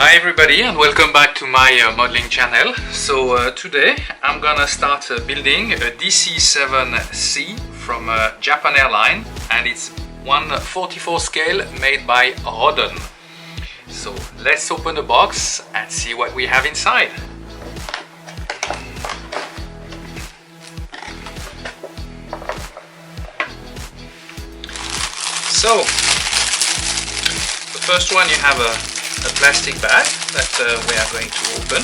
Hi everybody and welcome back to my modeling channel. So today I'm gonna start building a DC-7C from Japan Airline, and it's 1/44 scale made by Roden. So let's open the box and see what we have inside. So the first one, you have a plastic bag that we are going to open.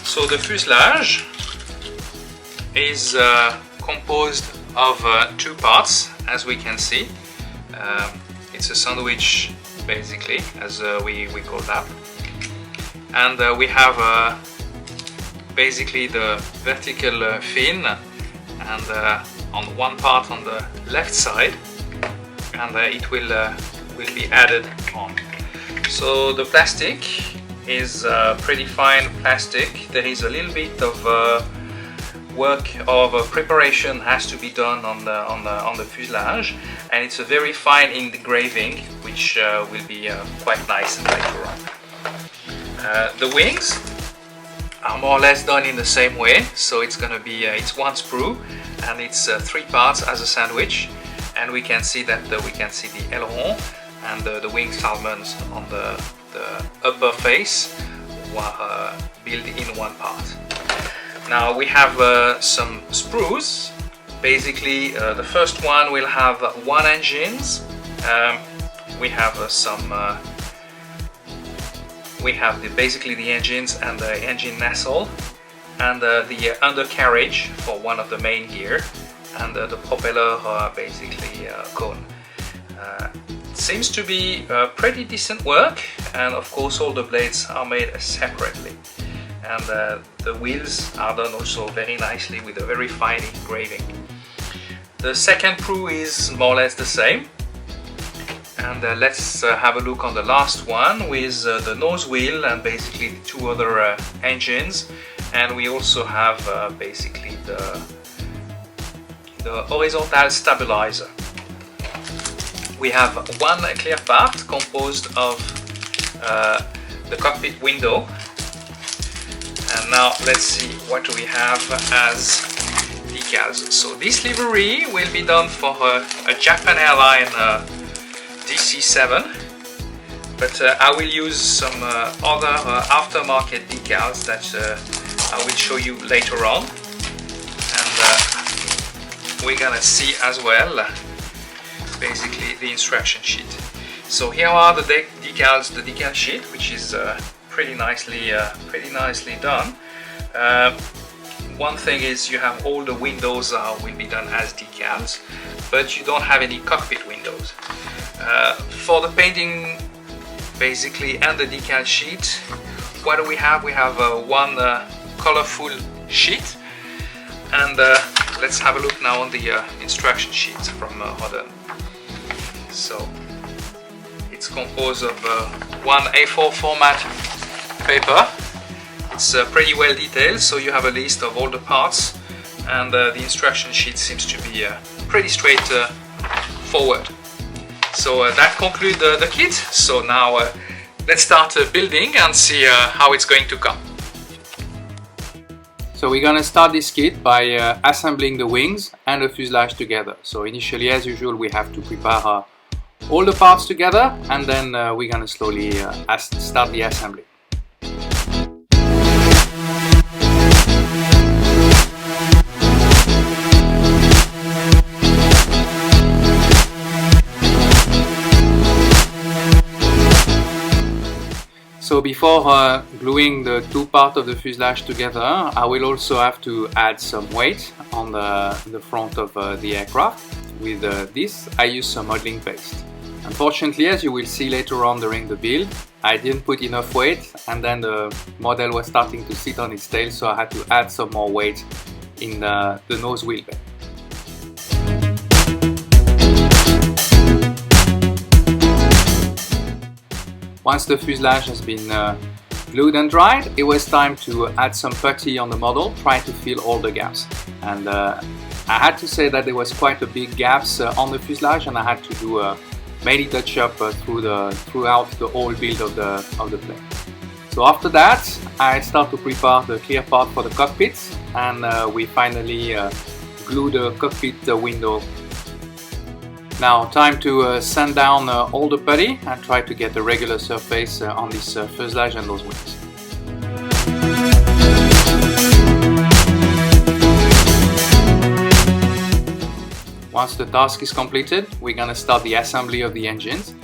So the fuselage is composed of two parts, as we can see. It's a sandwich basically, as we call that, and we have basically the vertical fin, and on one part on the left side, and it will be added on. So the plastic is pretty fine plastic. There is a little bit of work of preparation has to be done on the fuselage, and it's a very fine engraving, which will be quite nice later on. The wings are more or less done in the same way, so it's gonna be it's one sprue and it's three parts as a sandwich, and we can see that we can see the aileron and the wing salmons on the upper face built in one part. Now we have some sprues. Basically the first one will have one engines. We have basically the engines and the engine nacelle, and the undercarriage for one of the main gear, and the propeller basically cone. Seems to be pretty decent work, and of course all the blades are made separately, and the wheels are done also very nicely with a very fine engraving. The second sprue is more or less the same, and let's have a look on the last one with the nose wheel and basically the two other engines, and we also have basically the horizontal stabilizer. We have one clear part composed of the cockpit window. And now let's see what we have as decals. So this livery will be done for a Japan Airline DC-7, but I will use some other aftermarket decals that I will show you later on, and we're gonna see as well basically the instruction sheet. So here are the decals, the decal sheet, which is pretty nicely done. One thing is you have all the windows will be done as decals, but you don't have any cockpit windows. For the painting basically and the decal sheet, what do we have? We have one colorful sheet, and let's have a look now on the instruction sheet from Roden. So it's composed of one A4 format paper. It's pretty well detailed, so you have a list of all the parts, and the instruction sheet seems to be pretty straightforward. So that concludes the kit. So now let's start building and see how it's going to come. So we're gonna start this kit by assembling the wings and the fuselage together. So initially, as usual, we have to prepare all the parts together, and then we're gonna slowly start the assembly. So before gluing the two parts of the fuselage together, I will also have to add some weight on the front of the aircraft. With this, I use some modeling paste. Unfortunately, as you will see later on during the build, I didn't put enough weight, and then the model was starting to sit on its tail, so I had to add some more weight in the nose wheel bay. Once the fuselage has been glued and dried, it was time to add some putty on the model, try to fill all the gaps. And I had to say that there was quite a big gaps on the fuselage, and I had to do a many touch-up throughout the whole build of the plane. So after that, I start to prepare the clear part for the cockpit, and we finally glue the cockpit window. Now time to sand down all the putty and try to get a regular surface on this fuselage and those wings. Once the task is completed, we're gonna start the assembly of the engines.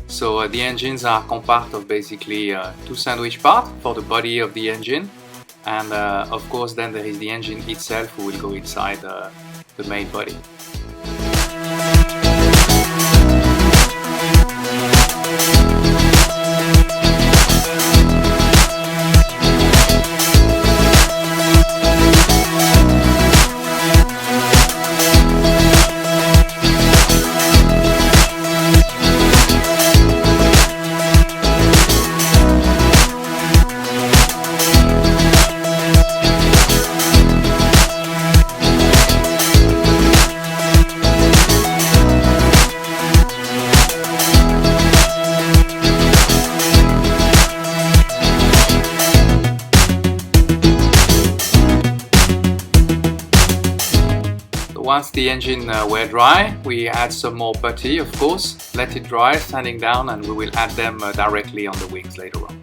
So the engines are composed of basically two sandwich parts for the body of the engine, and of course then there is the engine itself who will go inside the main body. Once the engine were dry, we add some more putty, of course, let it dry, sanding down, and we will add them directly on the wings later on.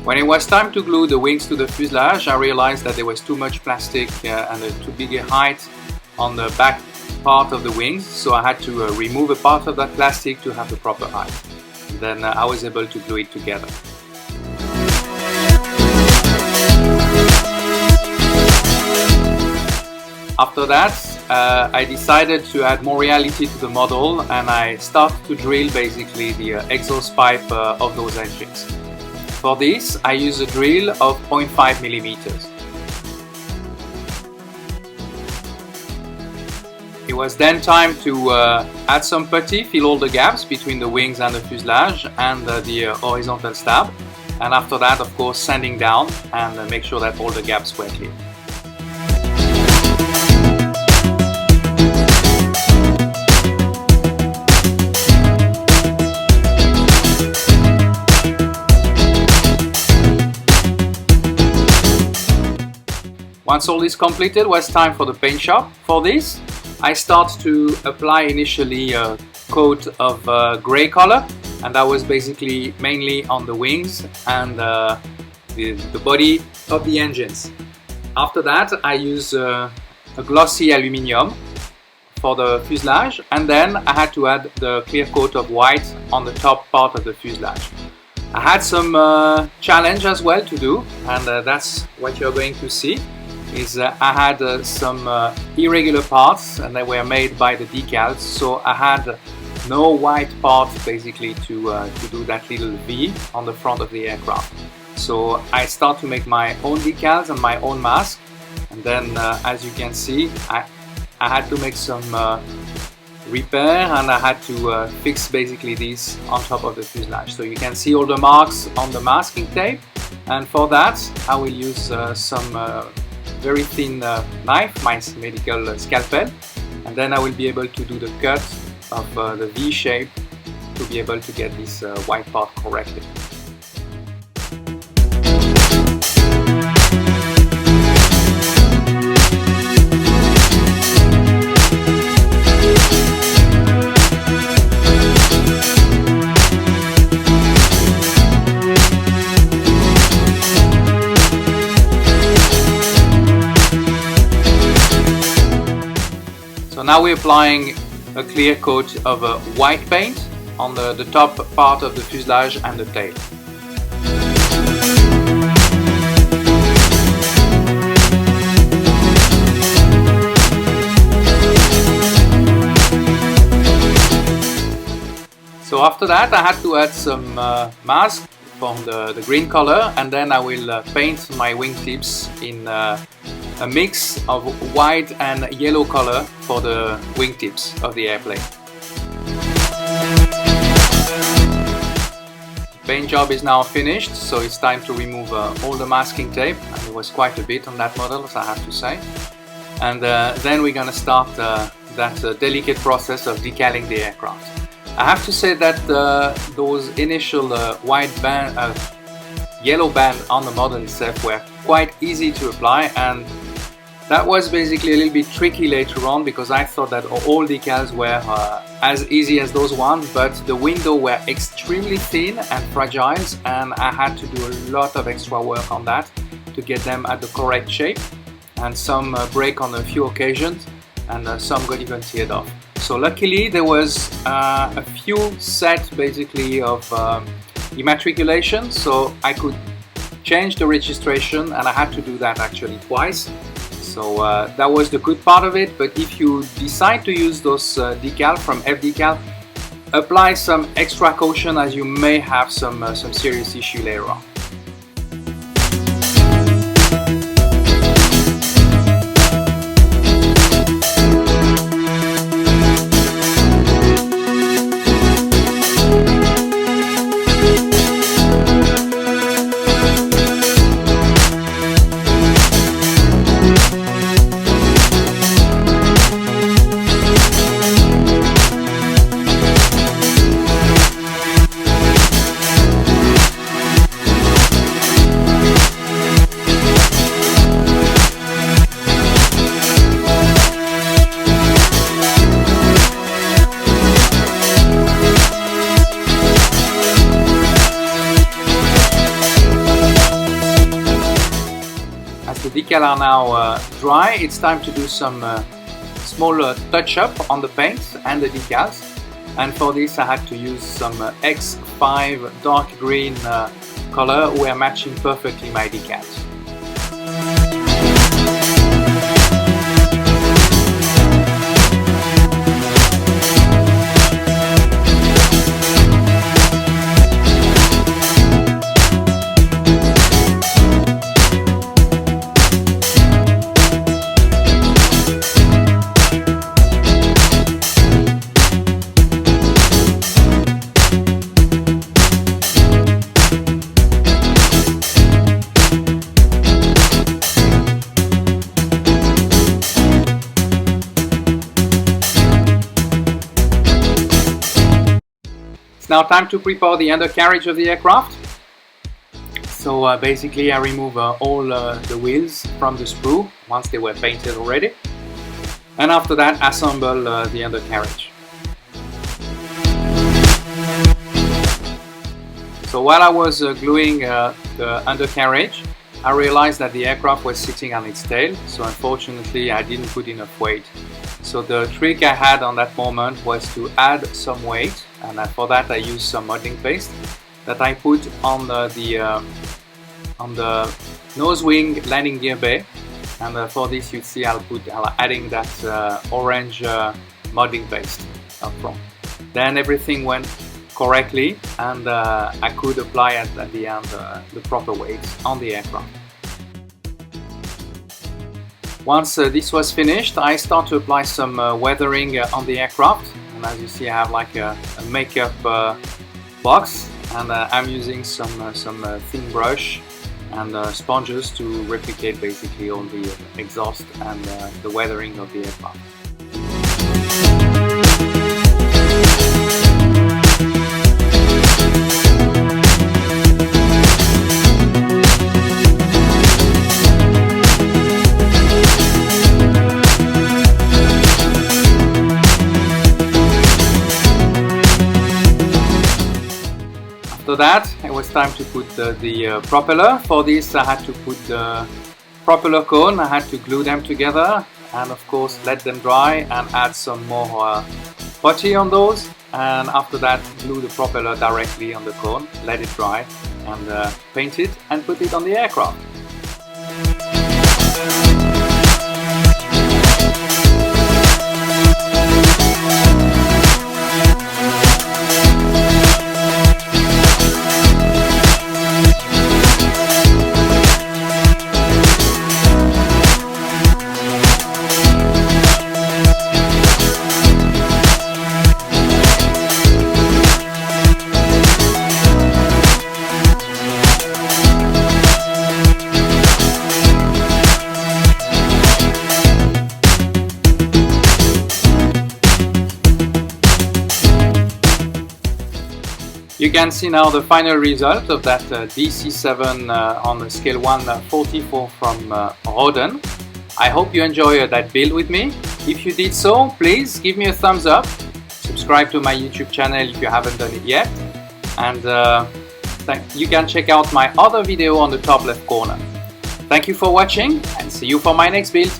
When it was time to glue the wings to the fuselage, I realized that there was too much plastic and too big a height on the back part of the wings, so I had to remove a part of that plastic to have the proper height. And then I was able to glue it together. After that, I decided to add more reality to the model, and I started to drill basically the exhaust pipe of those engines. For this, I use a drill of 0.5 millimeters. It was then time to add some putty, fill all the gaps between the wings and the fuselage and the horizontal stab. And after that, of course, sanding down and make sure that all the gaps were clear. Once all this completed, it was time for the paint shop. For this, I start to apply initially a coat of grey color, and that was basically mainly on the wings and the body of the engines. After that, I use a glossy aluminium for the fuselage, and then I had to add the clear coat of white on the top part of the fuselage. I had some challenge as well to do, and that's what you're going to see. I had some irregular parts, and they were made by the decals, so I had no white part basically to do that little V on the front of the aircraft. So I start to make my own decals and my own mask, and then as you can see, I had to make some repair, and I had to fix basically this on top of the fuselage. So you can see all the marks on the masking tape, and for that I will use some very thin knife, my medical scalpel, and then I will be able to do the cut of the V shape to be able to get this white part correctly. So now we're applying a clear coat of white paint on the top part of the fuselage and the tail. So after that I had to add some mask from the green color, and then I will paint my wingtips in a mix of white and yellow color for the wingtips of the airplane. The paint job is now finished, so it's time to remove all the masking tape, and it was quite a bit on that model, as I have to say. And then we're gonna start that delicate process of decaling the aircraft. I have to say that those initial white band, yellow band on the model itself were quite easy to apply, and that was basically a little bit tricky later on, because I thought that all decals were as easy as those ones, but the window were extremely thin and fragile, and I had to do a lot of extra work on that to get them at the correct shape, and some break on a few occasions, and some got even teared off. So luckily there was a few set basically of immatriculation, so I could change the registration, and I had to do that actually twice. So that was the good part of it. But if you decide to use those decal from F-Decal, apply some extra caution, as you may have some serious issue later on. The decals are now dry. It's time to do some small touch-up on the paint and the decals, and for this I had to use some X5 dark green color, where matching perfectly my decals. Now time to prepare the undercarriage of the aircraft. So basically I remove all the wheels from the sprue once they were painted already, and after that assemble the undercarriage. So while I was gluing the undercarriage, I realized that the aircraft was sitting on its tail, so unfortunately I didn't put enough weight. So the trick I had on that moment was to add some weight, and for that I used some modeling paste that I put on the nose wing landing gear bay, and for this you see I'll adding that orange modeling paste up front. Then everything went correctly, and I could apply at the end the proper weight on the aircraft. Once this was finished, I start to apply some weathering on the aircraft, and as you see I have like a makeup box, and I'm using some thin brush and sponges to replicate basically all the exhaust and the weathering of the aircraft. After that, it was time to put the propeller. For this I had to put the propeller cone, I had to glue them together, and of course let them dry and add some more putty on those, and after that glue the propeller directly on the cone, let it dry, and paint it and put it on the aircraft. You can see now the final result of that DC-7 on the scale 1/44 from Roden. I hope you enjoyed that build with me. If you did so, please give me a thumbs up, subscribe to my YouTube channel if you haven't done it yet, and you can check out my other video on the top left corner. Thank you for watching, and see you for my next build.